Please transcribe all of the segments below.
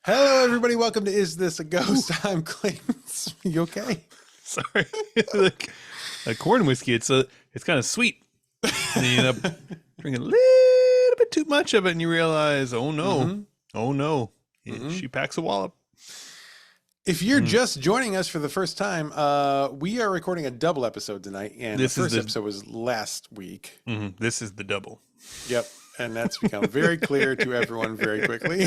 Hello, everybody. Welcome to Is This a Ghost? I'm Clayton. You okay? Sorry, like a corn whiskey. It's kind of sweet. And then you end up drinking a little bit too much of it, and you realize, oh no, she packs a wallop. If you're just joining us for the first time, we are recording a double episode tonight, and the first episode was last week. This is the double. Yep, and that's become very clear to everyone very quickly.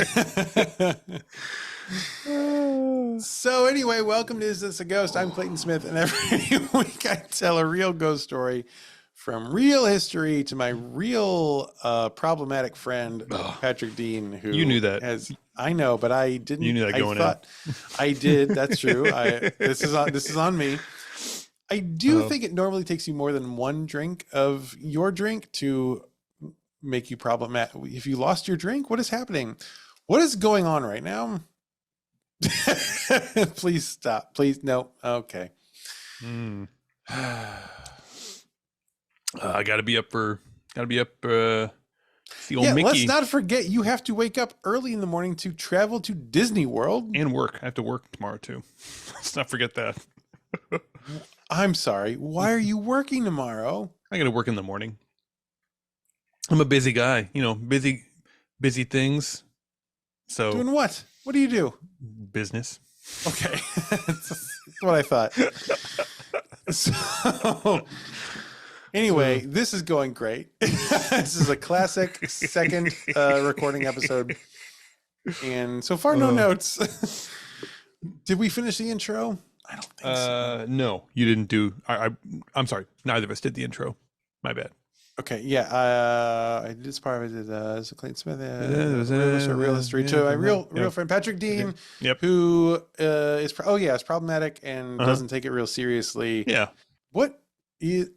So anyway, welcome to Is This a Ghost? I'm Clayton Smith, and every week I tell a real ghost story from real history to my real problematic friend Patrick Dean, who you knew that I know, but I didn't. You knew that going in. I did. That's true. This is on me. I do think it normally takes you more than one drink of your drink to make you problematic. If you lost your drink, what is happening? What is going on right now? Please stop. Please. No. Okay. I gotta be up the old Mickey. Let's not forget you have to wake up early in the morning to travel to Disney World and work. I have to work tomorrow too. Let's not forget that. I'm sorry. Why are you working tomorrow? I gotta work in the morning. I'm a busy guy, busy things. So doing what? What do you do? Business. Okay. That's what I thought. So anyway, this is going great. This is a classic second recording episode. And so far, no notes. Did we finish the intro? I don't think so. No, you didn't do. I'm sorry. Neither of us did the intro. My bad. Okay, yeah, I did this part. I did Clayton Smith, real history to my real friend Patrick Dean, who is problematic and doesn't take it real seriously. Yeah. What is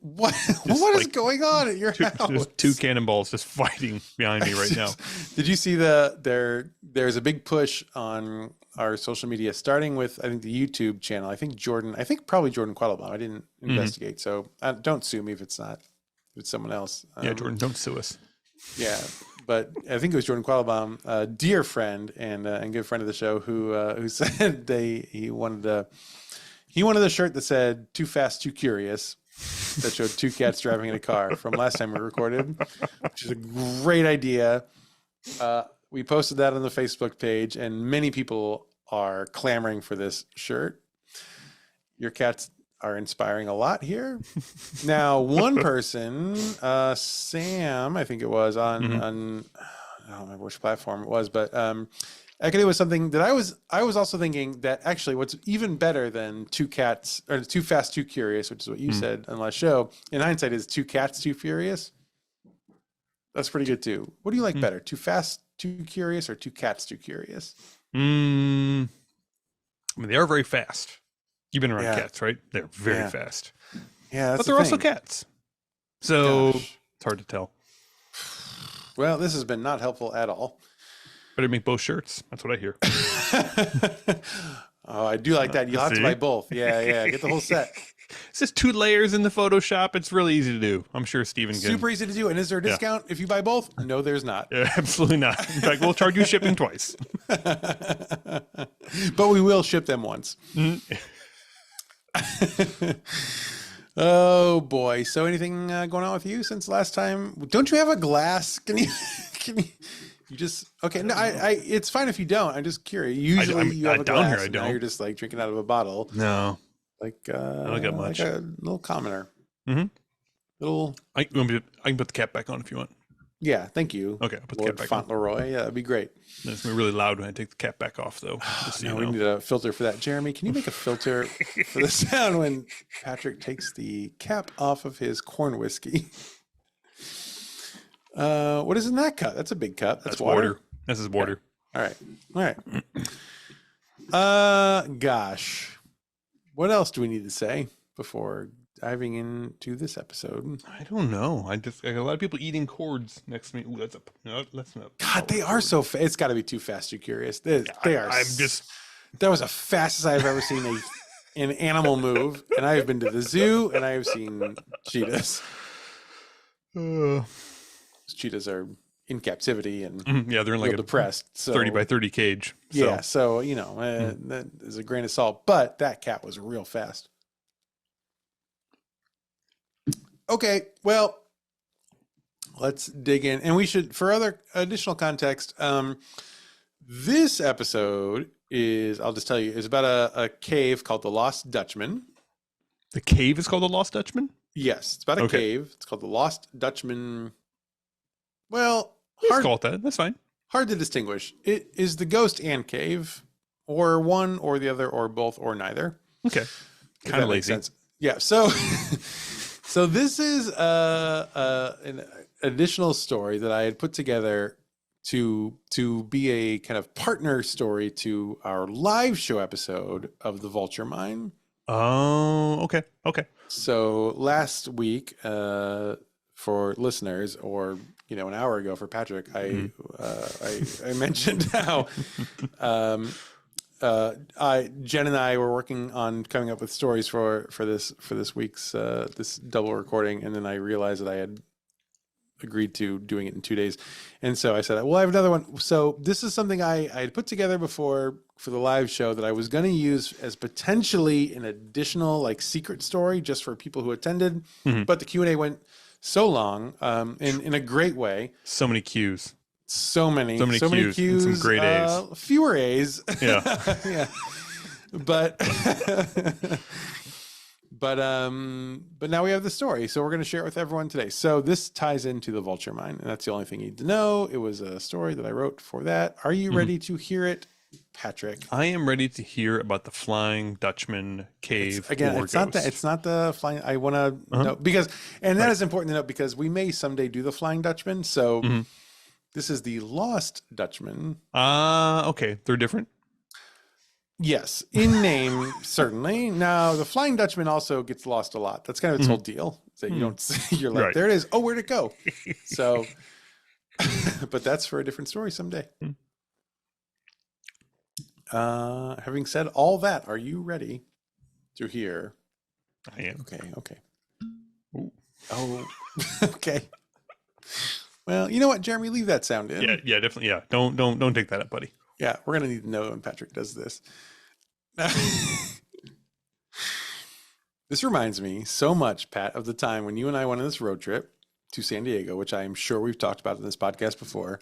going on at your house? There's two cannonballs just fighting behind me right now. Did you see there's a big push on our social media, starting with I think the YouTube channel. I think probably Jordan Quattlebaum. I didn't investigate, so don't sue me if it's not. With someone else. Yeah, Jordan, don't sue us. Yeah, but I think it was Jordan Quattlebaum, a dear friend and good friend of the show, who said he wanted a shirt that said "Too Fast, Too Curious," that showed two cats driving in a car from last time we recorded, which is a great idea. We posted that on the Facebook page, and many people are clamoring for this shirt. Your cats are inspiring a lot here. Now, one person, Sam, I think it was on I don't remember which platform it was, but actually it was something that I was also thinking that actually what's even better than two cats or Too Fast, Too Curious, which is what you said on last show, in hindsight, is Two Cats, Too Furious. That's pretty good too. What do you like better? Too Fast, Too Curious, or Two Cats, Too Curious? I mean, they are very fast. You've been around cats, right? They're very fast. Yeah, but they're also cats. So it's hard to tell. Well, this has been not helpful at all. Better make both shirts. That's what I hear. Oh, I do like that. You'll have to buy both. Yeah. Get the whole set. It's just 2 layers in the Photoshop. It's really easy to do. I'm sure Steven can. Super easy to do. And is there a discount if you buy both? No, there's not. Yeah, absolutely not. In fact, we'll charge you shipping twice. But we will ship them once. Oh boy. So anything going on with you since last time? Don't you have a glass? Can you just okay? No, it's fine if you don't. I'm just curious. Usually you have a glass. Down here, I don't. Now you're just like drinking out of a bottle. No, like I don't got much. Like a little commoner. Little. I can put the cap back on if you want. Yeah, thank you. Okay, I'll put Lord the cap back Fauntleroy. on. Yeah, that'd be great. It's gonna be really loud when I take the cap back off, though. No, we need a filter for that. Jeremy, can you make a filter for the sound when Patrick takes the cap off of his corn whiskey? What is in that cup? That's a big cup. That's water. This is water. Okay. All right. Gosh, what else do we need to say before diving into this episode? I don't know. I got a lot of people eating cords next to me. Ooh, that's not. God, they are so fast. It's got to be Too Fast, Too Curious. They are. That was the fastest I've ever seen an animal move, and I have been to the zoo and I have seen cheetahs. Cheetahs are in captivity and Yeah, they're in like real a depressed. So 30 by 30 cage. So. yeah, so you know that is a grain of salt. But that cat was real fast. Okay, well, let's dig in, and we should, for other additional context, this episode is, I'll just tell you, is about a cave called the Lost Dutchman. The cave is called the Lost Dutchman? Yes, it's about a cave. It's called the Lost Dutchman. Well, let's call it that. That's fine. Hard to distinguish. It is the ghost and cave, or one or the other, or both, or neither. Okay. Kind of lazy. Yeah. So, so this is an additional story that I had put together to be a kind of partner story to our live show episode of the Vulture Mine. Oh, okay. Okay. So last week, for listeners, or an hour ago for Patrick, I mentioned how Jen and I were working on coming up with stories for this week's this double recording, and then I realized that I had agreed to doing it in 2 days, and so I said, well, I have another one. So this is something I had put together before for the live show that I was going to use as potentially an additional like secret story just for people who attended, but the Q&A went so long, in a great way. So many Q's. So many Q's. And some great A's. Fewer A's. Yeah. Yeah. But but now we have the story, so we're going to share it with everyone today. So this ties into the Vulture Mine, and that's the only thing you need to know. It was a story that I wrote for that. Are you ready to hear it, Patrick? I am ready to hear about the Flying Dutchman cave. It's not the flying. I want to know because, and that is important to note because we may someday do the Flying Dutchman. So this is the Lost Dutchman. Okay, they're different. Yes, in name, certainly. Now, the Flying Dutchman also gets lost a lot. That's kind of its whole deal. So you don't see, you're like, there it is. Oh, where'd it go? So, but that's for a different story someday. Having said all that, are you ready to hear? I am. Okay. Ooh. Oh, okay. Well, you know what, Jeremy? Leave that sound in. Yeah, definitely. Yeah, don't take that up, buddy. Yeah, we're gonna need to know when Patrick does this. This reminds me so much, Pat, of the time when you and I went on this road trip to San Diego, which I am sure we've talked about in this podcast before.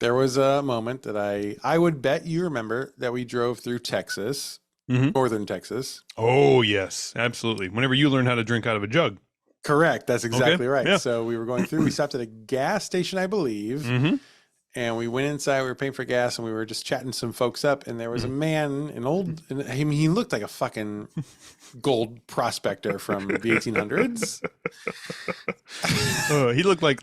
There was a moment that I would bet you remember that we drove through Texas, northern Texas. Oh, yes, absolutely. Whenever you learn how to drink out of a jug. Correct. That's exactly right. Yeah. So we were going through, we stopped at a gas station, I believe. And we went inside, we were paying for gas, and we were just chatting some folks up. And there was a man, he looked like a fucking gold prospector from the 1800s. He looked like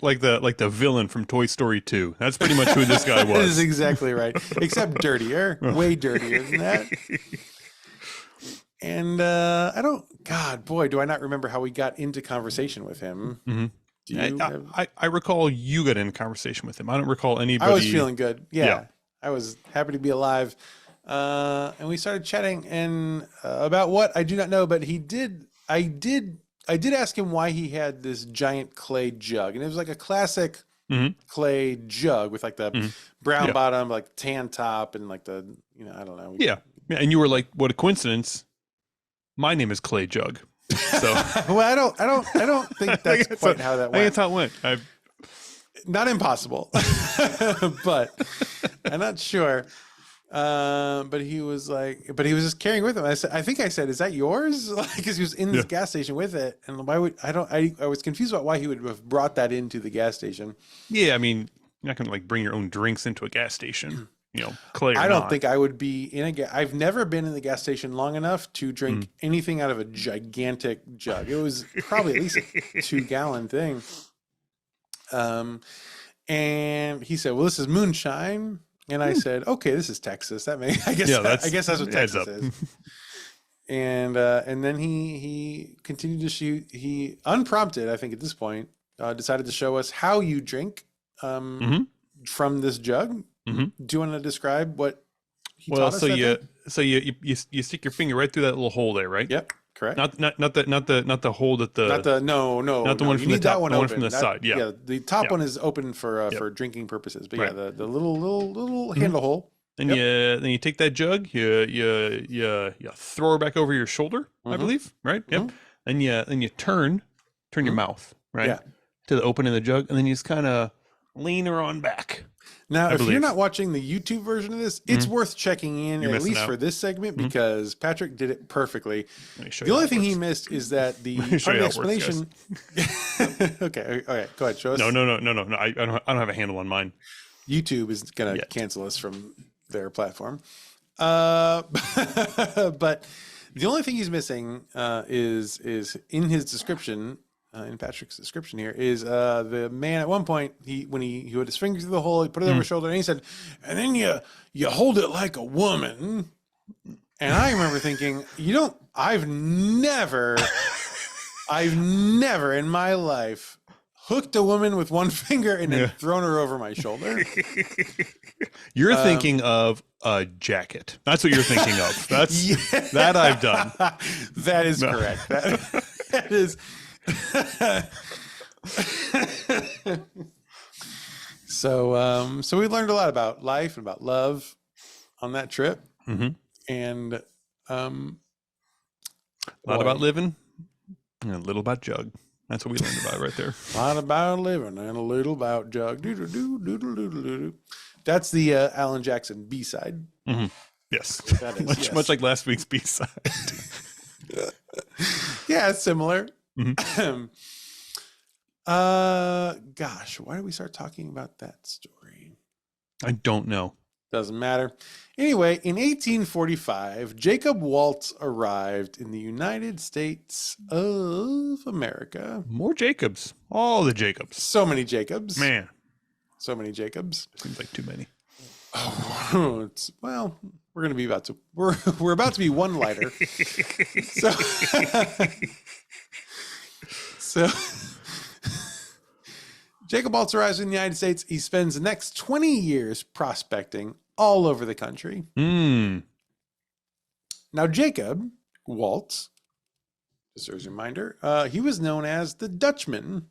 the villain from Toy Story 2. That's pretty much who this guy was. That is exactly right. Except dirtier, way dirtier than that. And God, boy, do I not remember how we got into conversation with him. I recall you got in a conversation with him. I don't recall anybody. I was feeling good. Yeah. I was happy to be alive. And we started chatting and about what I do not know, but I did ask him why he had this giant clay jug. And it was like a classic clay jug with like the brown bottom, like tan top, and like the, I don't know. Yeah. And you were like, what a coincidence. My name is Clay Jug. So well, I don't think that's quite how that went. I think that's how it went. Not impossible, but I'm not sure. But he was just carrying with him. I said, is that yours? Because he was in this gas station with it. And why would, I was confused about why he would have brought that into the gas station. Yeah. I mean, you're not going to like bring your own drinks into a gas station. Clay. I don't think I would be in I've never been in the gas station long enough to drink anything out of a gigantic jug. It was probably at least a 2-gallon thing. And he said, well, this is moonshine. And I said, okay, this is Texas. I guess that's what Texas is. And then he continued to shoot. He unprompted, I think at this point, decided to show us how you drink from this jug. Do you want to describe what he taught us? So you stick your finger right through that little hole there, right? Yep. Correct. Not the hole that the Not the no. not the no. one You from the need that top, one the one open. from the side. Yeah. Yeah. The top Yeah. one is open for Yep. for drinking purposes. But Right. yeah, the little handle hole. Then you take that jug, you throw her back over your shoulder, I believe, right? Yep. And you turn your mouth, right? Yeah. To the opening of the jug, and then you just kind of lean her on back. Now, I if you're believe. not watching the YouTube version of this, it's worth checking in, You're at missing least out. for this segment, because Patrick did it perfectly. Let me show The you only how it thing he works. missed is that the me show part you of the how it works, explanation. Okay, go ahead, show us. No. I don't have a handle on mine. YouTube is gonna Yet. cancel us from their platform. But the only thing he's missing is in his description. In Patrick's description here is the man at one point when he put his finger through the hole, he put it over his shoulder, and he said, and then you hold it like a woman. And I remember thinking, I've never in my life hooked a woman with one finger and then thrown her over my shoulder. You're thinking of a jacket. That's what you're thinking of. That's that I've done. That is correct. That is. So we learned a lot about life and about love on that trip, and a lot about living and a little about jug. That's what we learned about right there. A lot about living and a little about jug. Doo-doo-doo. That's the Alan Jackson B-side. Yes, That is, yes. much like last week's B-side. Yeah, it's similar. Gosh, why did we start talking about that story? I don't know. Doesn't matter. Anyway, in 1845, Jacob Waltz arrived in the United States of America. More Jacobs. All the Jacobs. So many Jacobs. Man, So many Jacobs. seems like too many. Oh, we're going to be we're about to be one lighter. So Jacob Waltz arrives in the United States. He spends the next 20 years prospecting all over the country. Now, Jacob Waltz, just as a reminder, he was known as the Dutchman.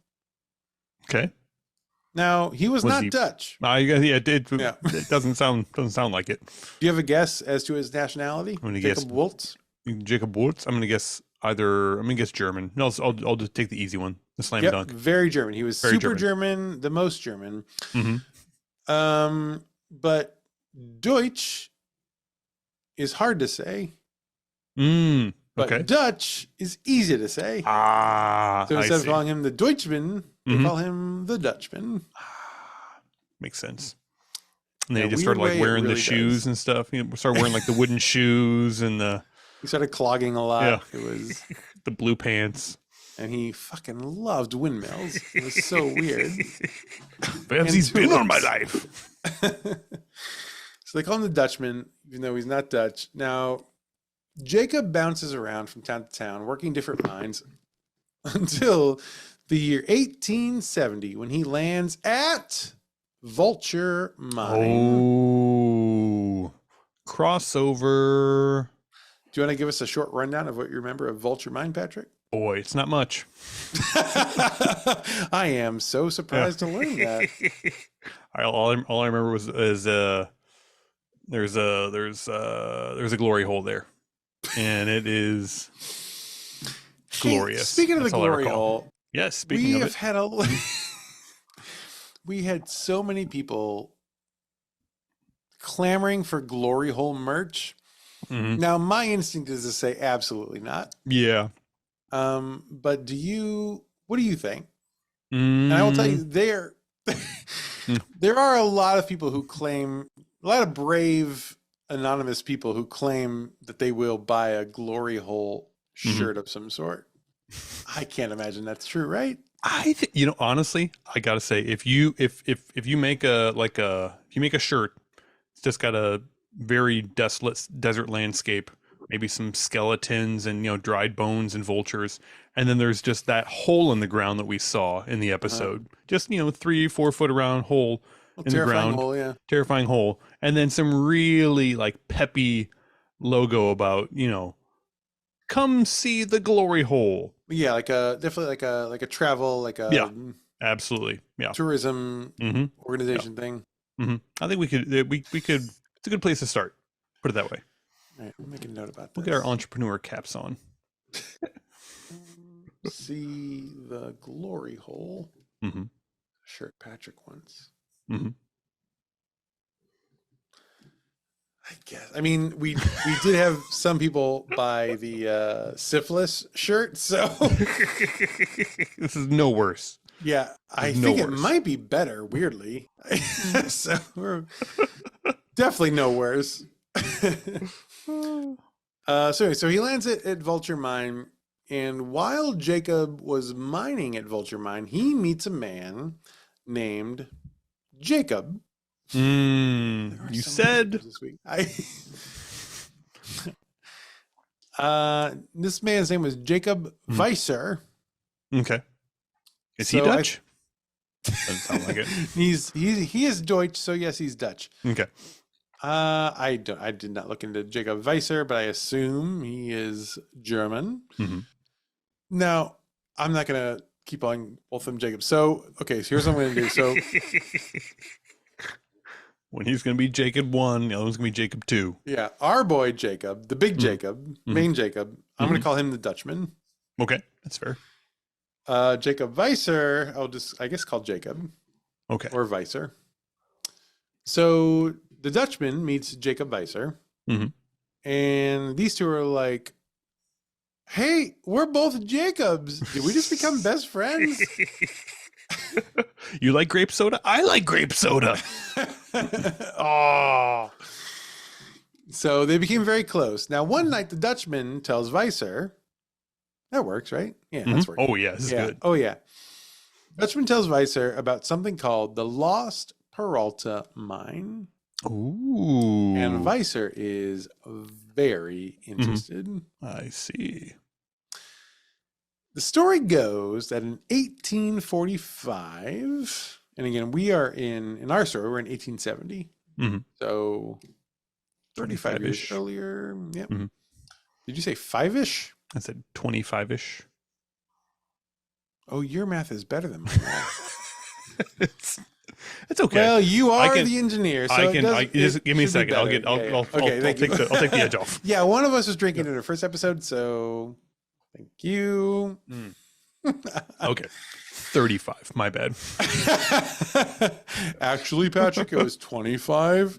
Okay. Now, he was not he- Dutch. It doesn't sound like it. Do you have a guess as to his nationality? I'm gonna Jacob guess- Waltz? Jacob Wurtz. I'm gonna guess German. No, I'll just take the easy one, the slam Yep, dunk. very German. He was Very super German, the most German. But Deutsch is hard to say. But Okay. Dutch is easy to say. So I instead of see. calling him the Deutschman, they call him the Dutchman. Makes sense. And then In he a just started weird like way, it wearing the really shoes does. and stuff. He started wearing like the wooden shoes and the He started clogging a lot. Yeah. It was, blue pants. and he fucking loved windmills. It was so weird. Perhaps And he's been on my tulips. life. So they call him the Dutchman, even though he's not Dutch. Now, Jacob bounces around from town to town, working different mines until the year 1870 when he lands at Vulture Mine. Oh, crossover. Do you want to give us a short rundown of what you remember of Vulture Mine, Patrick? Boy, it's not much. I am so surprised to learn that. All I remember is there's a glory hole there, and it is glorious. Speaking of That's the all I glory recall. hole, Yes, speaking we of have it, had we had so many people clamoring for glory hole merch. Now, my instinct is to say absolutely not. yeah. But what do you think? And I will tell you, there are a lot of people who claim, a lot of brave anonymous people who claim that they will buy a glory hole shirt of some sort. I can't imagine that's true, right? I think, honestly, I gotta say, if you make a shirt, it's just got a very desolate desert landscape, maybe some skeletons and dried bones and vultures, and then there's just that hole in the ground that we saw in the episode, just 3-4 foot around hole in the ground, Hole, yeah. terrifying hole, and then some really like peppy logo about come see the glory hole. Yeah, definitely like a travel, like a Yeah. Absolutely. Yeah. tourism Mm-hmm. organization thing. Mm-hmm. I think we could. It's a good place to start. Put it that way. All right, we'll make a note about We'll this. get our entrepreneur caps on. See the glory hole. Mm-hmm. Shirt Patrick wants. Mm-hmm. I guess. I mean, we did have some people buy the syphilis shirt, so This is no worse. yeah, I No think it worse. might be better. Weirdly, so we're definitely no worse. So he lands at Vulture Mine, and while Jacob was mining at Vulture Mine, he meets a man named Jacob. You said This week. This man's name was Jacob Weiser. okay. Is he So Dutch? Doesn't sound like it. He is Deutsch, so yes, he's Dutch. Okay. I did not look into Jacob Weiser, but I assume he is German. Mm-hmm. Now, I'm not gonna keep on both of them Jacob. So here's what I'm gonna do. So when he's going to be Jacob 1, the other one's going to be Jacob 2. yeah, our boy Jacob, the big Jacob, main Jacob. I'm gonna call him the Dutchman. Okay, that's fair. Jacob Weiser, I'll just, I guess, call Jacob. Okay. Or Weiser. So the Dutchman meets Jacob Weiser. Mm-hmm. And these two are like, hey, we're both Jacobs. Did we just become best friends? You like grape soda? I like grape soda. Oh. So they became very close. Now, one night, the Dutchman tells Weiser, that works, right? Yeah, that's working. Oh, yeah, this is good. Oh, yeah. Dutchman tells Weiser about something called the Lost Peralta Mine. Ooh. And Weiser is very interested. I see. The story goes that in 1845, and again, we are in our story, we're in 1870. Mm-hmm. So 35 years 25-ish. earlier. Yep. Mhm. Did you say 5-ish? I said 25-ish. Oh, your math is better than mine. It's okay. Well, you are can- the engineer. So just give me a should be second. I'll better. get. I'll Okay, thank you. I'll take the edge off. Yeah, one of us was drinking in our first episode, so thank you. Okay. 35. My bad. Actually, Patrick, it was 25.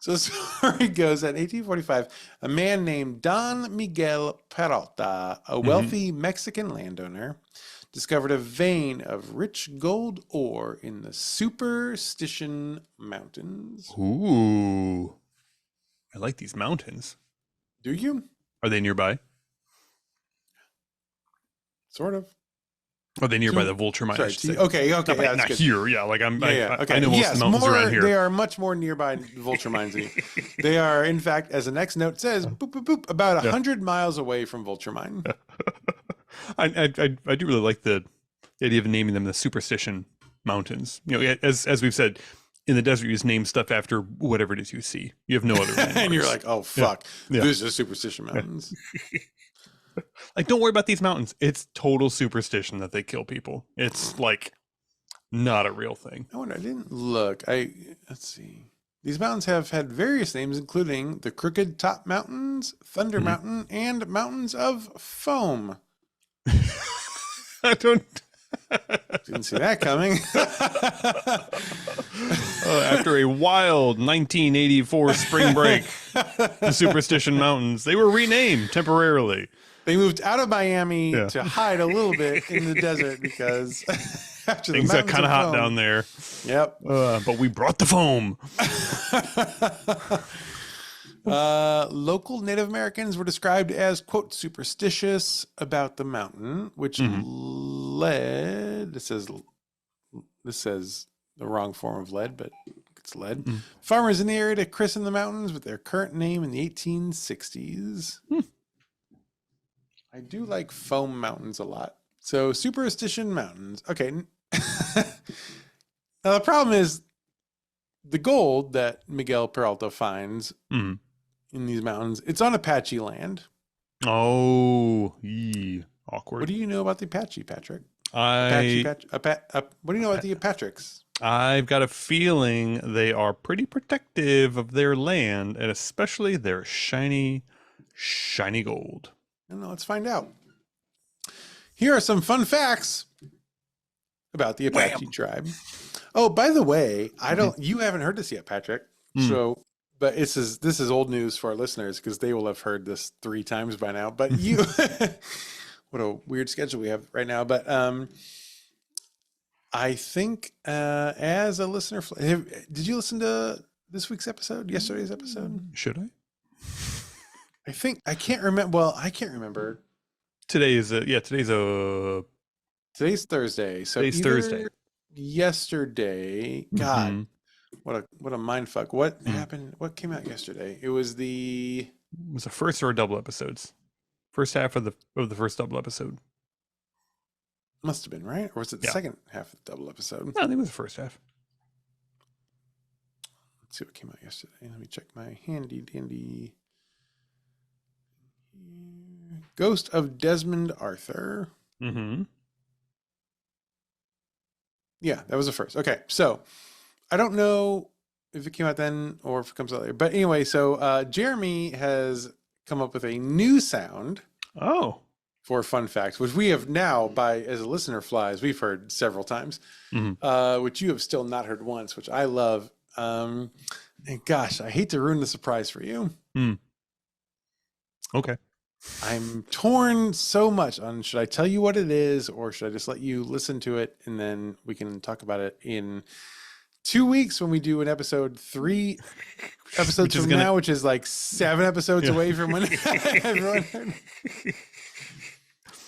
So the story goes that in 1845, a man named Don Miguel Peralta, a wealthy Mexican landowner, discovered a vein of rich gold ore in the Superstition Mountains. Ooh. I like these mountains. Do you? Are they nearby? Sort of. Are they nearby the Vulture Mine? I Sorry. should say. Okay. Not, Yeah, that's not good. here. Yeah, like I'm. Yeah. Okay. I know most of the mountains around here. They are much more nearby Vulture Mines than you. They are, in fact, as the next note says, boop, boop, boop, about 100 miles away from Vulture Mine. I do really like the idea of naming them the Superstition Mountains. You know, as we've said, in the desert, you just name stuff after whatever it is you see. You have no other landmarks. And you're like, oh, fuck. Yeah. This is Superstition Mountains. Like, don't worry about these mountains. It's total superstition that they kill people. It's like not a real thing. I wonder, I didn't look. Let's see. These mountains have had various names, including the Crooked Top Mountains, Thunder Mountain, and Mountains of Foam. I don't. Didn't see that coming. After a wild 1984 spring break, the Superstition Mountains, they were renamed temporarily. They moved out of Miami to hide a little bit in the desert because after Things got kind of hot down there. Yep. But we brought the foam. Local Native Americans were described as, quote, superstitious about the mountain, which led, this says the wrong form of lead, but it's lead. Farmers in the area to christen the mountains with their current name in the 1860s. I do like foam mountains a lot. So Superstition Mountains. Okay. Now the problem is the gold that Miguel Peralta finds in these mountains, it's on Apache land. Oh, awkward. What do you know about the Apache, Patrick? I What do you know about the Patricks? I've got a feeling they are pretty protective of their land, and especially their shiny, shiny gold. I don't know. Let's find out. Here are some fun facts about the Apache tribe. Oh, by the way, you haven't heard this yet, Patrick. So, but this is old news for our listeners because they will have heard this 3 times by now. But what a weird schedule we have right now. But I think as a listener, did you listen to this week's episode, yesterday's episode? Should I? I can't remember. Well, I can't remember. Today's Thursday. So today's Thursday. Yesterday, God, what a mind fuck. What happened? What came out yesterday? It was the first or double episodes. First half of the first double episode. Must have been, right? Or was it the second half of the double episode? No, I think it was the first half. Let's see what came out yesterday. Let me check my handy dandy. Ghost of Desmond Arthur. Mm-hmm. Yeah, that was the first. Okay, so I don't know if it came out then or if it comes out later. But anyway, so Jeremy has come up with a new sound. Oh. For fun facts, which we have now, as a listener flies, we've heard several times, which you have still not heard once, which I love. And gosh, I hate to ruin the surprise for you. Okay. I'm torn so much on should I tell you what it is or should I just let you listen to it and then we can talk about it in 2 weeks when we do an episode 3 episodes from now, which is like 7 episodes away from when everyone heard.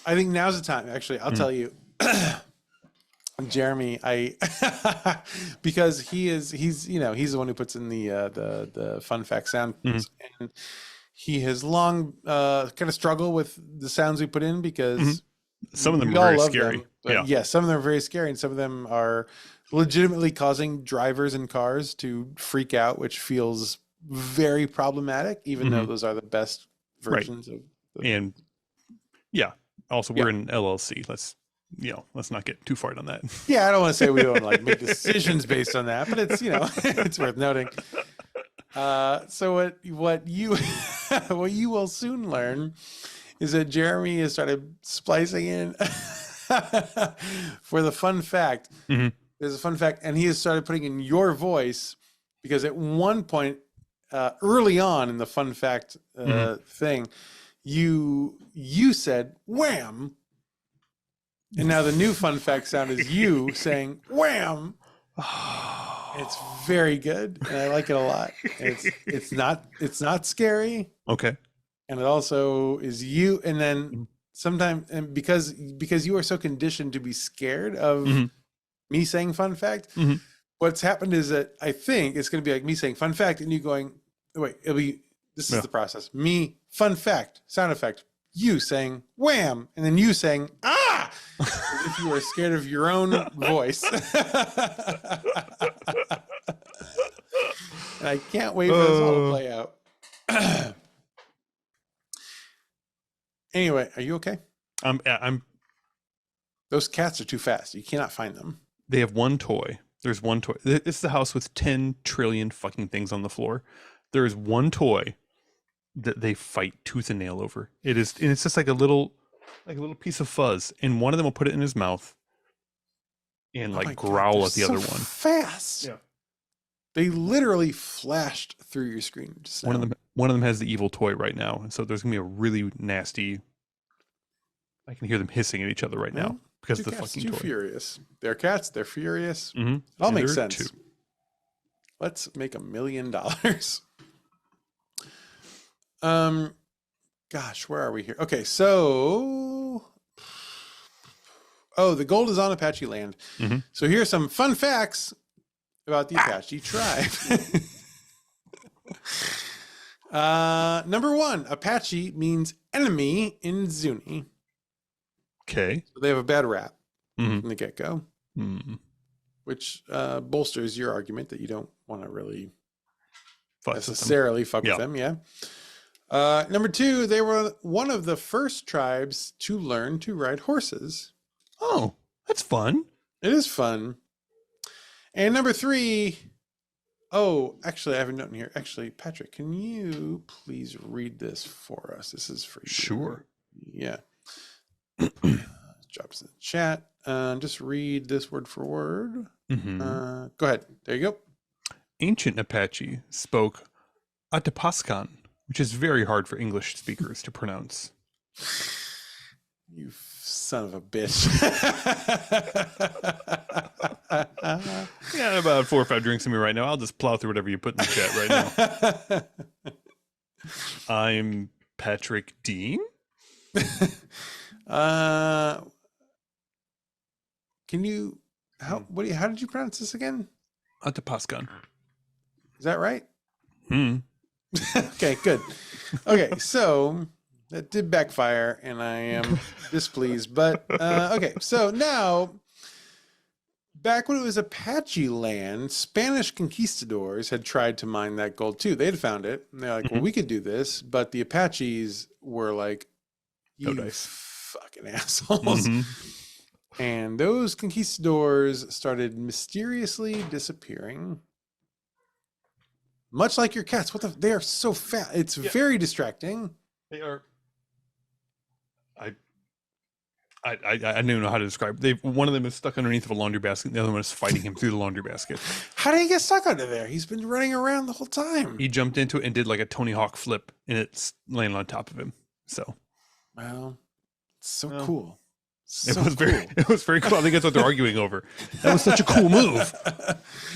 I think now's the time. Actually, I'll tell you, Jeremy. Because he's the one who puts in the fun fact sound, and he has long kind of struggled with the sounds we put in because some of them are very scary. Yes, some of them are very scary, and some of them are legitimately causing drivers in cars to freak out, which feels very problematic, even though those are the best versions of. Also, we're in LLC. Let's not get too far on that. Yeah, I don't want to say we don't make decisions based on that, but it's it's worth noting. So what you will soon learn is that Jeremy has started splicing in for the fun fact. There's a fun fact, and he has started putting in your voice because at one point early on in the fun fact thing. You said wham, and now the new fun fact sound is you saying wham. It's very good, and I like it a lot. It's not scary. Okay. And it also is you, and then sometimes, and because you are so conditioned to be scared of me saying fun fact, what's happened is that I think it's going to be like me saying fun fact, and you going, wait, this is the process. Me, fun fact, sound effect. You saying wham, and then you saying ah, as if you were scared of your own voice. And I can't wait for this all to play out. Anyway, are you okay? I'm. Those cats are too fast. You cannot find them. They have one toy. There's one toy. It's the house with 10 trillion fucking things on the floor. There is one toy that they fight tooth and nail over. It's just like a little piece of fuzz, and one of them will put it in his mouth and growl at the other one. Fast. Yeah. They literally flashed through your screen just now. One of them has the evil toy right now, and so there's gonna be a really nasty. I can hear them hissing at each other right now because of the fucking toy. Furious. They're cats. They're furious. It all makes sense. Two. Let's make $1 million. Gosh, where are we here? Okay, so the gold is on Apache land. So here are some fun facts about the Apache tribe. Number 1, Apache means enemy in Zuni. Okay. So they have a bad rap from the get-go, which bolsters your argument that you don't want to really necessarily fuck with them. Yeah. Number 2, they were one of the first tribes to learn to ride horses. Oh, that's fun. It is fun. And number 3, oh, actually, I have a note in here. Actually, Patrick, can you please read this for us? This is for you. Sure. Yeah. Drops in the chat. Just read this word for word. Mm-hmm. Go ahead. There you go. Ancient Apache spoke Atapascan, which is very hard for English speakers to pronounce. You son of a bitch. Yeah, about 4 or 5 drinks in me right now. I'll just plow through whatever you put in the chat right now. I'm Patrick Dean. Can you how did you pronounce this again? Atapascan. Is that right? Hmm. Okay, good. Okay, so that did backfire and I am displeased, but okay, so now back when it was Apache land, Spanish conquistadors had tried to mine that gold too. They had found it and they're like, well, we could do this, but the Apaches were like, you fucking assholes. And those conquistadors started mysteriously disappearing. Much like your cats. They are so fat. It's very distracting. They are. I don't even know how to describe. One of them is stuck underneath of a laundry basket, and the other one is fighting him through the laundry basket. How did he get stuck under there? He's been running around the whole time. He jumped into it and did like a Tony Hawk flip, and it's laying on top of him. So, well, it's so cool. It was very cool. I think that's what they're arguing over. That was such a cool move.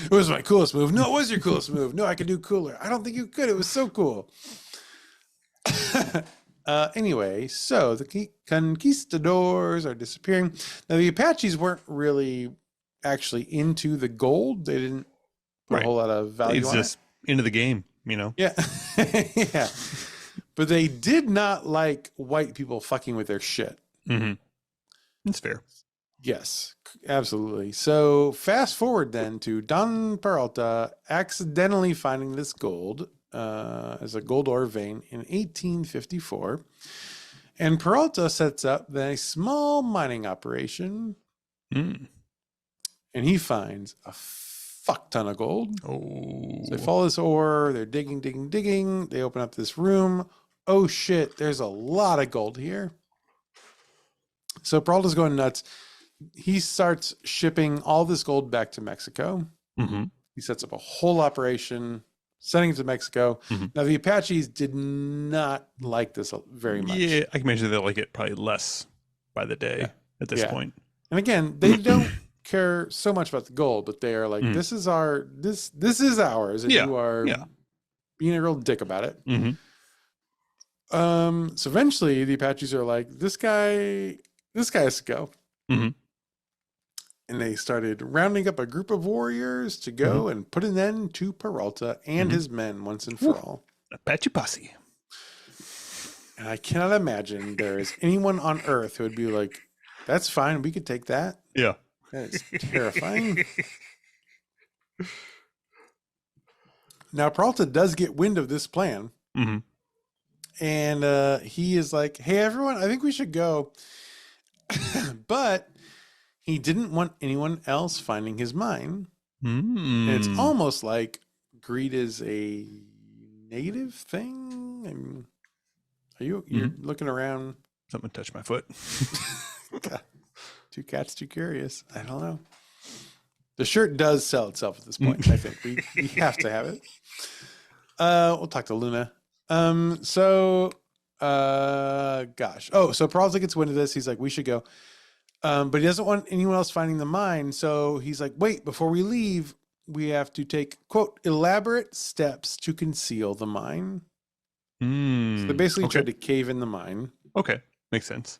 It was my coolest move. No, it was your coolest move. No, I could do cooler. I don't think you could. It was so cool. Anyway, so the conquistadors are disappearing. Now, the Apaches weren't really actually into the gold. They didn't put a whole lot of value on it. It's just into the game, you know? Yeah. Yeah. But they did not like white people fucking with their shit. Mm-hmm. That's fair. Yes, absolutely. So fast forward then to Don Peralta accidentally finding this gold as a gold ore vein in 1854. And Peralta sets up a small mining operation. And he finds a fuck ton of gold. Oh. So they follow this ore. They're digging, digging, digging. They open up this room. Oh, shit. There's a lot of gold here. So Peralta's going nuts. He starts shipping all this gold back to Mexico. Mm-hmm. He sets up a whole operation, sending it to Mexico. Mm-hmm. Now, the Apaches did not like this very much. Yeah, I can imagine they'll like it probably less by the day at this point. And again, they don't care so much about the gold, but they are like, this is ours, and you are being a real dick about it. Mm-hmm. So eventually the Apaches are like, this guy has to go. Mm-hmm. And they started rounding up a group of warriors to go and put an end to Peralta and his men once and for all. Apache posse. And I cannot imagine there is anyone on Earth who would be like, that's fine, we could take that. Yeah. That is terrifying. Now, Peralta does get wind of this plan. Mm-hmm. And he is like, hey, everyone, I think we should go. But he didn't want anyone else finding his mine. And it's almost like greed is a negative thing. I mean, you're looking around? Something touched my foot. God, two cats, too curious. I don't know. The shirt does sell itself at this point. I think we have to have it. We'll talk to Luna. So Peralta gets wind of this. He's like, we should go. But he doesn't want anyone else finding the mine. So he's like, wait, before we leave, we have to take, quote, elaborate steps to conceal the mine. So they basically tried to cave in the mine. Okay. Makes sense.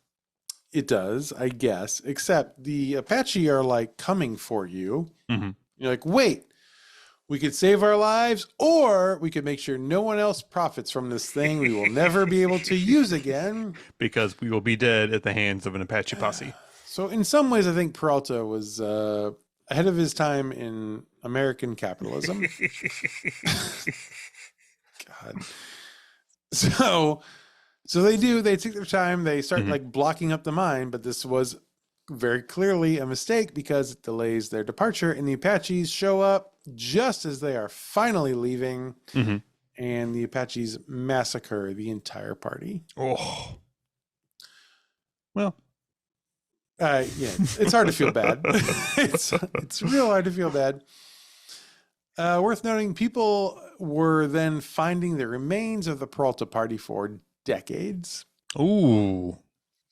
It does, I guess, except the Apache are like coming for you. Mm-hmm. You're like, wait, we could save our lives, or we could make sure no one else profits from this thing we will never be able to use again. Because we will be dead at the hands of an Apache posse. So in some ways, I think Peralta was ahead of his time in American capitalism. God. So they take their time, they start Mhm. like blocking up the mine, but this was very clearly a mistake because it delays their departure, and the Apaches show up just as they are finally leaving, Mhm. and the Apaches massacre the entire party. Oh. Well. Yeah, it's hard to feel bad. It's real hard to feel bad. Worth noting, people were then finding the remains of the Peralta party for decades. Ooh.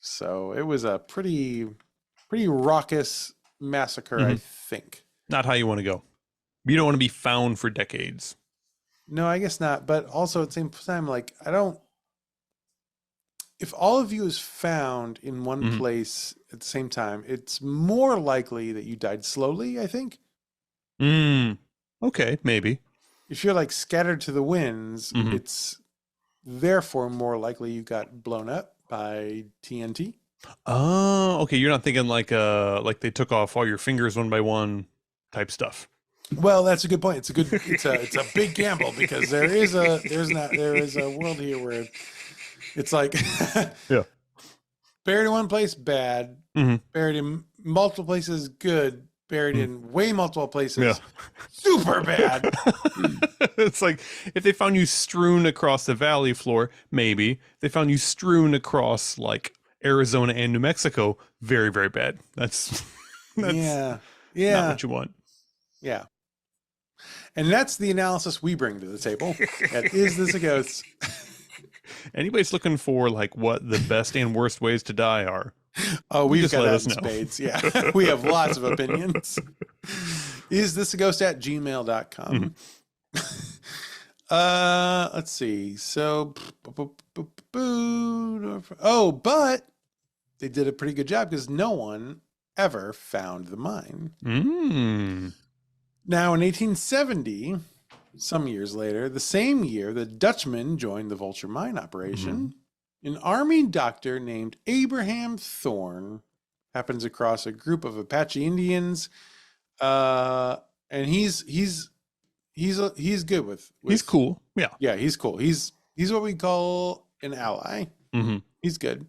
So it was a pretty raucous massacre, I Mhm. think. Not how you want to go. You don't want to be found for decades. No, I guess not. But also at the same time, like, I don't. If all of you is found in one Mhm. place at the same time, it's more likely that you died slowly, I think. Okay, maybe. If you're like scattered to the winds, Mhm. it's therefore more likely you got blown up by TNT. Oh, okay. You're not thinking like they took off all your fingers one by one type stuff. Well, that's a good point. It's a big gamble because there is a world here where it's like Yeah. buried in one place, bad. Mhm. Buried in multiple places, good. Buried Mhm. in way multiple Yeah. places, super bad. It's like if they found you strewn across the valley floor, maybe. If they found you strewn across like Arizona and New Mexico, very, very bad. That's Yeah, not yeah, what you want. yeah. And that's the analysis we bring to the table. At Is This a Ghost? Anybody's looking for like what the best and worst ways to die are. Oh, You we've just got let that us in know. spades. Yeah, we have lots of opinions. Is this a ghost at gmail.com? Let's see. So, oh, but they did a pretty good job because no one ever found the mine. Mm. Now, in 1870, some years later, the same year, the Dutchman joined the Vulture Mine operation. An army doctor named Abraham Thorne happens across a group of Apache Indians, and he's good with He's cool. Yeah. yeah, he's cool. He's what we call an ally. Mm-hmm. He's good.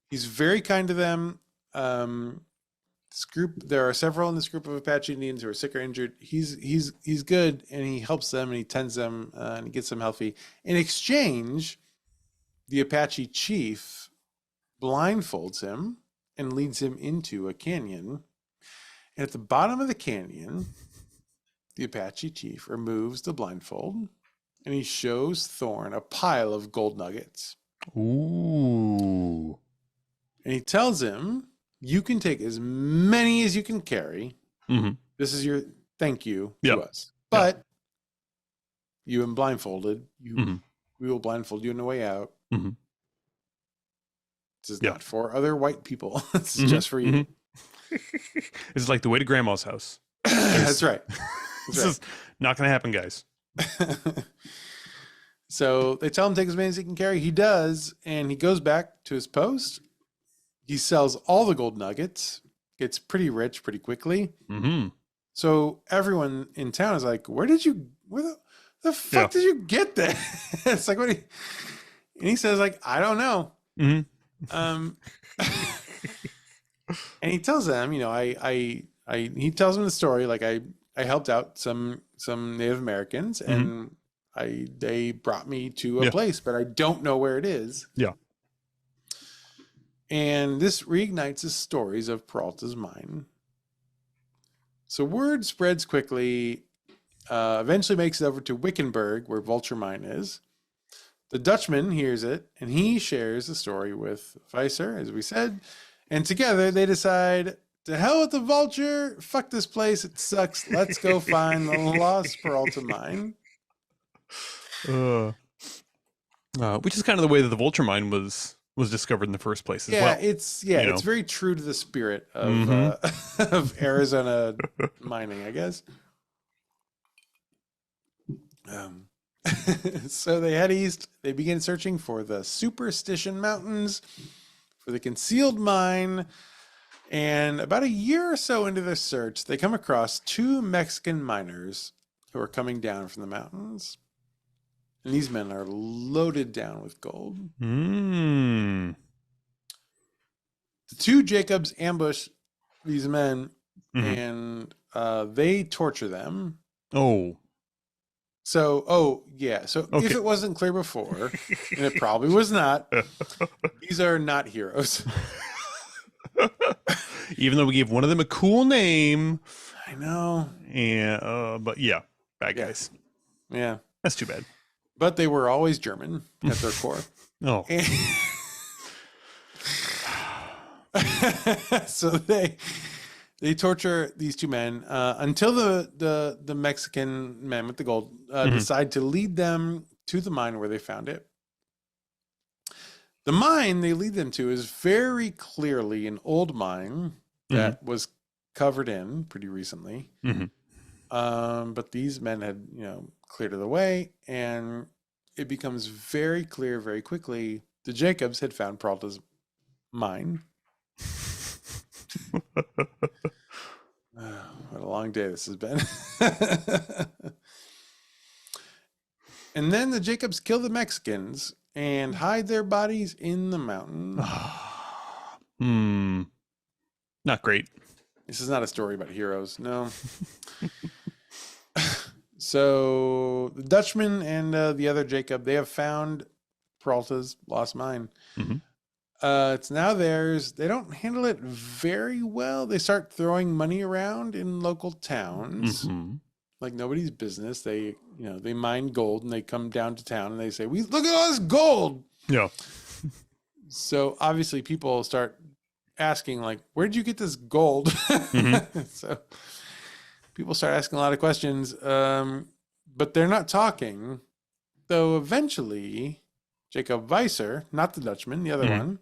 He's very kind to them. This group, there are several in this group of Apache Indians who are sick or injured. He's good, and he helps them, and he tends them, and he gets them healthy. In exchange, the Apache chief blindfolds him and leads him into a canyon. And at the bottom of the canyon, the Apache chief removes the blindfold, and he shows Thorne a pile of gold nuggets. Ooh. And he tells him, "You can take as many as you can carry. Mm-hmm. This is your thank you Yep. to us. But you am blindfolded. Mm-hmm. We will blindfold you on the way out. Mm-hmm. This is Yeah. not for other white people. It's Mm-hmm. just for you." Mm-hmm. It's like the way to grandma's house. That's right. This is not going to happen, guys. So they tell him to take as many as he can carry. He does, and he goes back to his post. He sells all the gold nuggets, gets pretty rich pretty quickly. Mm-hmm. So everyone in town is like, where the fuck did you get that? It's like, and he says, like, I don't know. Mm-hmm. And he tells them, he tells them the story. Like I helped out some Native Americans, and they brought me to a place, but I don't know where it is. Yeah. And this reignites the stories of Peralta's mine. So word spreads quickly, eventually makes it over to Wickenburg, where Vulture Mine is. The Dutchman hears it, and he shares the story with Weiser, as we said. And together they decide, to hell with the Vulture, fuck this place, it sucks. Let's go find the lost Peralta Mine. Which is kind of the way that the Vulture Mine was discovered in the first place as well. It's very true to the spirit of of Arizona mining, I guess. So they head east. They begin searching for the Superstition Mountains, for the concealed mine. And about a year or so into their search, they come across two Mexican miners who are coming down from the mountains. And these men are loaded down with gold. Mm. The two Jacobs ambush these men Mhm. and they torture them. Oh. So, So Okay. if it wasn't clear before, and it probably was not, these are not heroes. Even though we gave one of them a cool name. I know. And but yeah, bad guys. Yeah. That's too bad. But they were always German at their core. Oh. And so they torture these two men until the Mexican men with the gold decide to lead them to the mine where they found it. The mine they lead them to is very clearly an old mine that was covered in pretty recently. But these men had, cleared it away, and it becomes very clear very quickly the Jacobs had found Peralta's mine. What a long day this has been. And then the Jacobs kill the Mexicans and hide their bodies in the mountain. Not great. This is not a story about heroes, no. So the Dutchman and the other Jacob, they have found Peralta's lost mine. It's now theirs. They don't handle it very well. They start throwing money around in local towns, like nobody's business. They, they mine gold and they come down to town and they say, "We look at all this gold." Yeah. So obviously people start asking, like, "Where'd you get this gold?" So people start asking a lot of questions, but they're not talking. So eventually, Jacob Weiser, not the Dutchman, the other one,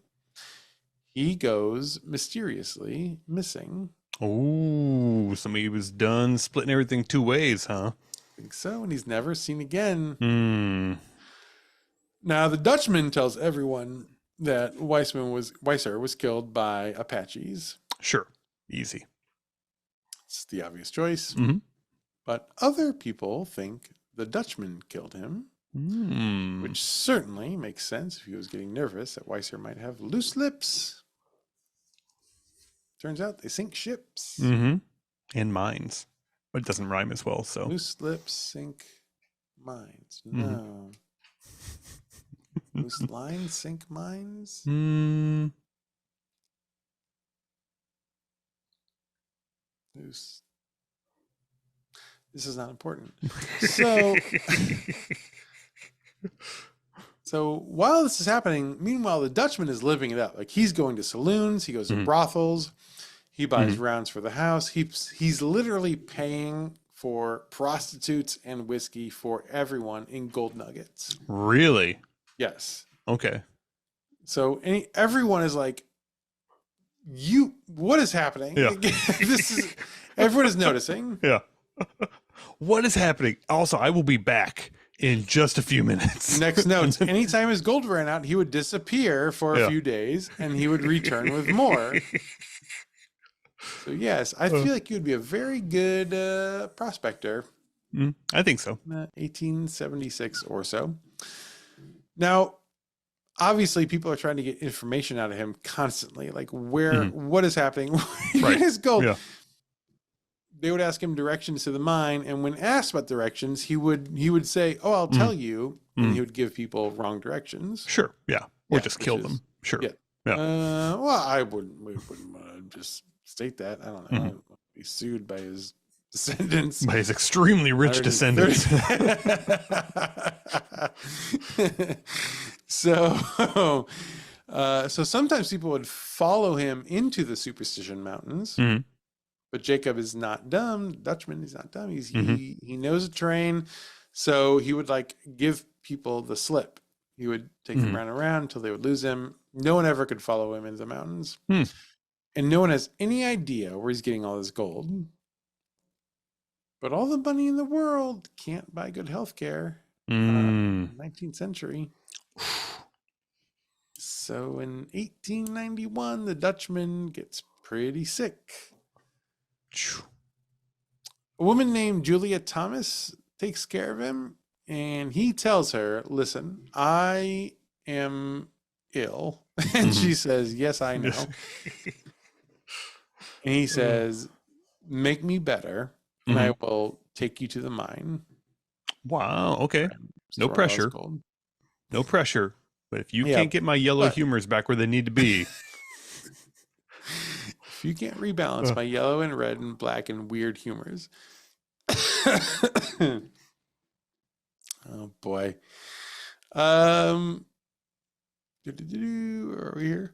he goes mysteriously missing. Oh, somebody was done splitting everything two ways, huh? I think so, and he's never seen again. Now, the Dutchman tells everyone that Weiser was killed by Apaches. Sure. Easy. It's the obvious choice. But other people think the Dutchman killed him, which certainly makes sense if he was getting nervous that Weiser might have loose lips. Turns out they sink ships. And mines. But it doesn't rhyme as well, so. Loose lips sink mines. No. Loose lines sink mines? Loose. This is not important. So while this is happening, meanwhile, the Dutchman is living it up. Like, he's going to saloons, he goes to brothels, he buys rounds for the house. He's literally paying for prostitutes and whiskey for everyone in gold nuggets. Really? Yes. Okay. So everyone is like, what is happening? Yeah. Everyone is noticing. Yeah. What is happening? Also, I will be back in just a few minutes. Next notes. Anytime his gold ran out, he would disappear for a few days and he would return with more. So yes, I feel like you would be a very good prospector. I think so. 1876 or so. Now, obviously, people are trying to get information out of him constantly. Like, what is happening? Where is gold? Yeah. They would ask him directions to the mine, and when asked about directions, he would say, "Oh, I'll tell you," and he would give people wrong directions. Sure. Yeah. Or just kill them. Sure. Yeah. Well, we wouldn't just state that. I don't know. I don't want to be sued by his descendants. By his extremely rich descendants. So sometimes people would follow him into the Superstition Mountains. But Jacob is not dumb. Dutchman is not dumb. He knows a terrain. So he would give people the slip. He would take them around until they would lose him. No one ever could follow him into the mountains. And no one has any idea where he's getting all this gold. But all the money in the world can't buy good health care. 19th century. So in 1891, the Dutchman gets pretty sick. A woman named Julia Thomas takes care of him, and he tells her, "Listen, I am ill." And she says, "Yes, I know." And he says, "Make me better, and I will take you to the mine." Wow. Okay. No Store Oz pressure. gold. No pressure. But if you Yeah, can't get my yellow but humors back where they need to be, if you can't rebalance my yellow and red and black and weird humors. Oh boy. Where are we here?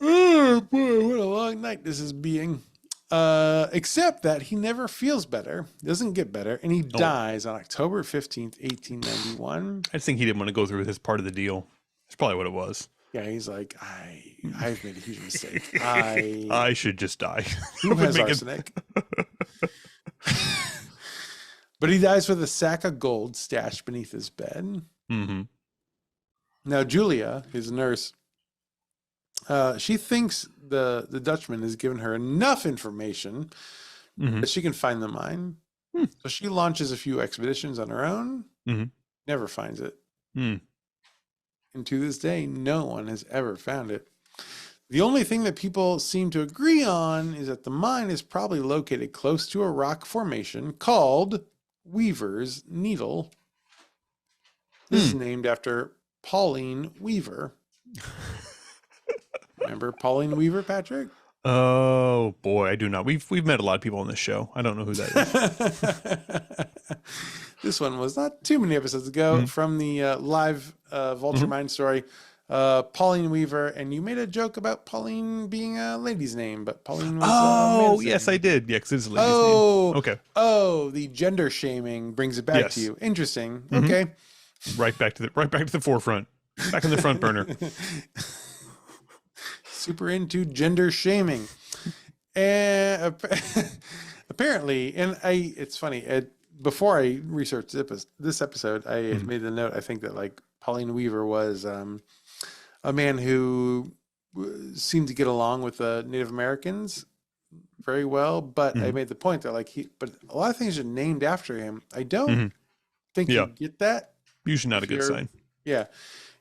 Oh boy, what a long night this is being. Except that he never feels better, doesn't get better, and he dies on October 15th, 1891. I just think he didn't want to go through with his part of the deal. That's probably what it was. Yeah, he's like, I've made a huge mistake. I should just die. Who has arsenic? But he dies with a sack of gold stashed beneath his bed. Now, Julia, his nurse, she thinks the Dutchman has given her enough information that she can find the mine. So she launches a few expeditions on her own, never finds it. And to this day, no one has ever found it. The only thing that people seem to agree on is that the mine is probably located close to a rock formation called Weaver's Needle. This is named after Pauline Weaver. Remember Pauline Weaver, Patrick? Oh boy, I do not. We've met a lot of people on this show. I don't know who that is. This one was not too many episodes ago from the live Vulture Mine story. Pauline Weaver, and you made a joke about Pauline being a lady's name, but Pauline was a man's yes, name. I did. Yeah, because it's a lady's name. Okay. Oh, the gender shaming brings it back to you. Interesting. Okay. Right back to the forefront. Back in the front burner. Super into gender shaming. And apparently, and it's funny, before I researched this episode, I had made the note, I think that like Pauline Weaver was a man who seemed to get along with the Native Americans very well, but I made the point that like but a lot of things are named after him. I don't think you get that. Usually not a good sign. Yeah.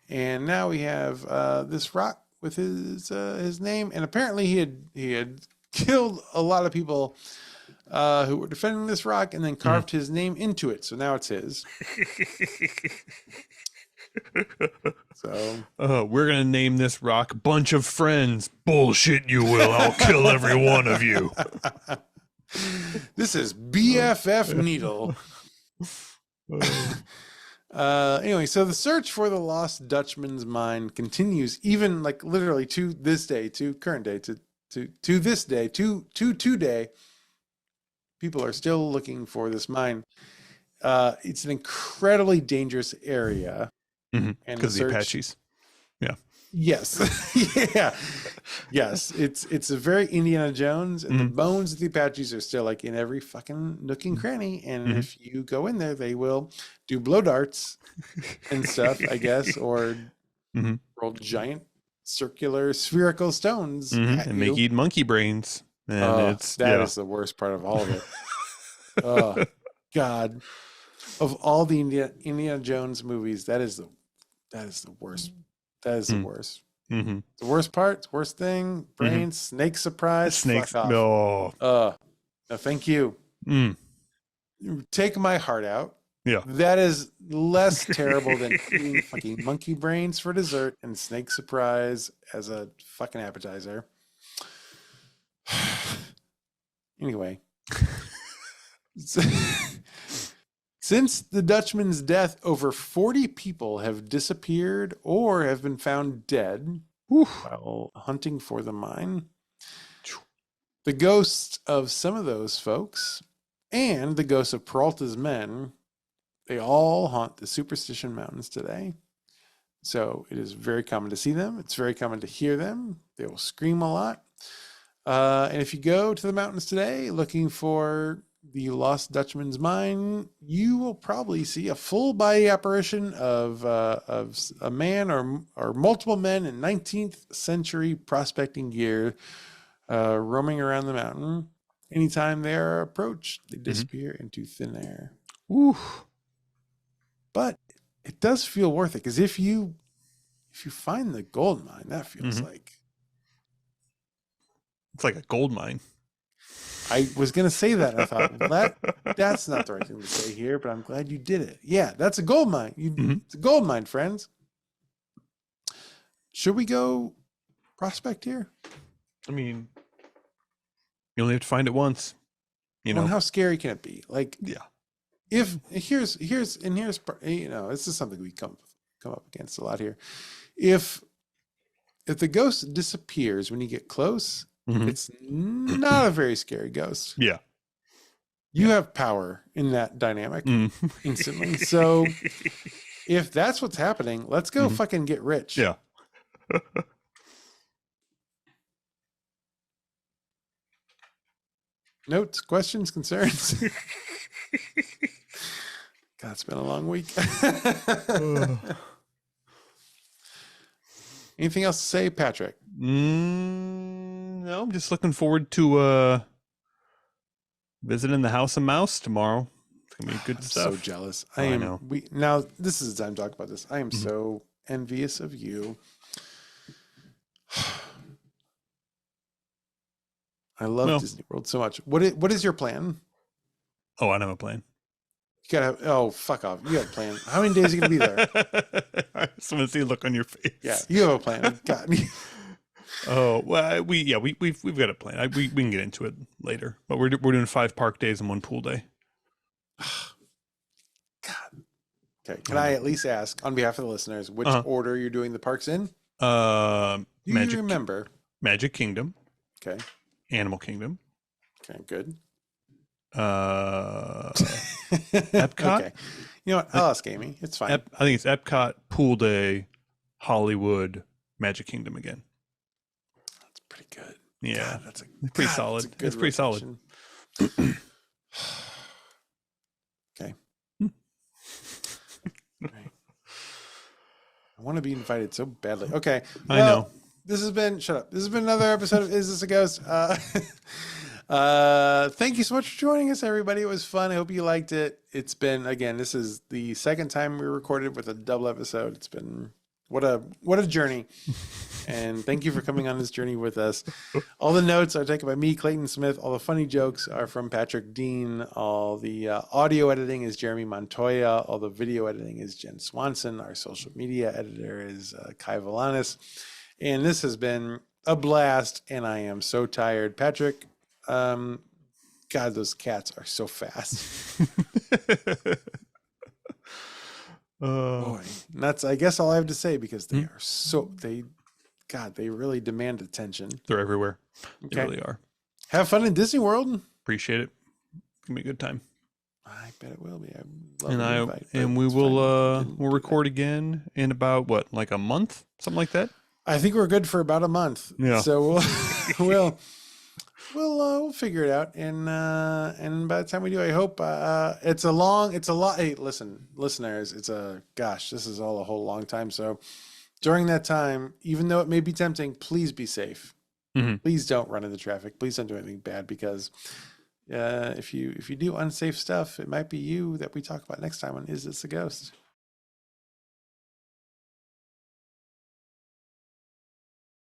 And now we have this rock with his name, and apparently he had killed a lot of people who were defending this rock, and then carved his name into it. So now it's his. So we're gonna name this rock Bunch of Friends. Bullshit, you will. I'll kill every one of you. This is BFF Needle. Anyway, so the search for the Lost Dutchman's Mine continues, even like literally to this day, to current day, to this day, to today. People are still looking for this mine. It's an incredibly dangerous area. And because of the Apaches. Yeah. Yes. Yeah. Yes. It's a very Indiana Jones, and the bones of the Apaches are still like in every fucking nook and cranny. And if you go in there, they will do blow darts and stuff, I guess, or roll giant circular spherical stones and make you eat monkey brains. And that is the worst part of all of it. Oh God. Of all the Indiana Jones movies, that is the worst. That is the worst. The worst part, the worst thing, brains, snake surprise, snakes. Fuck off. No, thank you. Take my heart out. Yeah. That is less terrible than eating fucking monkey brains for dessert and snake surprise as a fucking appetizer. Anyway. Since the Dutchman's death, over 40 people have disappeared or have been found dead while hunting for the mine. The ghosts of some of those folks and the ghosts of Peralta's men, they all haunt the Superstition Mountains today. So it is very common to see them. It's very common to hear them. They will scream a lot. And if you go to the mountains today looking for the Lost Dutchman's Mine, you will probably see a full body apparition of a man or multiple men in 19th century prospecting gear roaming around the mountain. Anytime they are approached, they disappear into thin air. Ooh. but it does feel worth it because if you find the gold mine, that feels like. It's like a gold mine. I was gonna say that. I thought that's not the right thing to say here, but I'm glad you did it. Yeah, that's a gold mine. It's a gold mine, friends. Should we go prospect here? I mean, you only have to find it once. You know, And how scary can it be? Like, yeah. if here's this is something we come up against a lot here. If the ghost disappears when you get close, it's not a very scary ghost. Yeah. You have power in that dynamic instantly. So if that's what's happening, let's go fucking get rich. Yeah. Notes, questions, concerns? God, it's been a long week. Anything else to say, Patrick? No, I'm just looking forward to visiting the House of Mouse tomorrow. It's gonna be good I'm stuff. so jealous. I know. Now this is the time to talk about this. I am so envious of you. I love Disney World so much. What is your plan? Oh, I don't have a plan. You gotta fuck off. You have a plan. How many days are you gonna be there? I just want to see a look on your face. Yeah, you have a plan. God. Oh well, we've got a plan. We can get into it later, but we're doing 5 park days and 1 pool day. God. Okay. Can I at least ask on behalf of the listeners which order you're doing the parks in? Do you remember? Magic Kingdom. Okay. Animal Kingdom. Okay. Good. Epcot. Okay. You know what? I'll ask Amy. It's fine. I think it's Epcot, Pool Day, Hollywood, Magic Kingdom again. That's pretty good. Yeah, God, that's pretty solid. It's pretty solid. Okay. Right. I want to be invited so badly. Okay. I know. This has been another episode of Is This a Ghost? Thank you so much for joining us, everybody. It was fun. I hope you liked it. It's been, again, this is the second time we recorded with a double episode. It's been what a journey. And thank you for coming on this journey with us. All the notes are taken by me, Clayton Smith. All the funny jokes are from Patrick Dean. All the audio editing is Jeremy Montoya. All the video editing is Jen Swanson. Our social media editor is Kai Valanis. And this has been a blast, and I am so tired. Patrick, God, those cats are so fast. Boy, that's, I guess, all I have to say because they are they really demand attention. They're everywhere. They Okay. really are. Have fun in Disney World. Appreciate it. It's gonna be a good time. I bet it will be. We'll record again in about like a month, something like that. I think we're good for about a month. Yeah. So we'll figure it out, and by the time we do, I hope it's a lot. Hey, listen, listeners, this is all a whole long time. So during that time, even though it may be tempting, please be safe. Please don't run into traffic. Please don't do anything bad because if you do unsafe stuff, it might be you that we talk about next time on Is This a Ghost?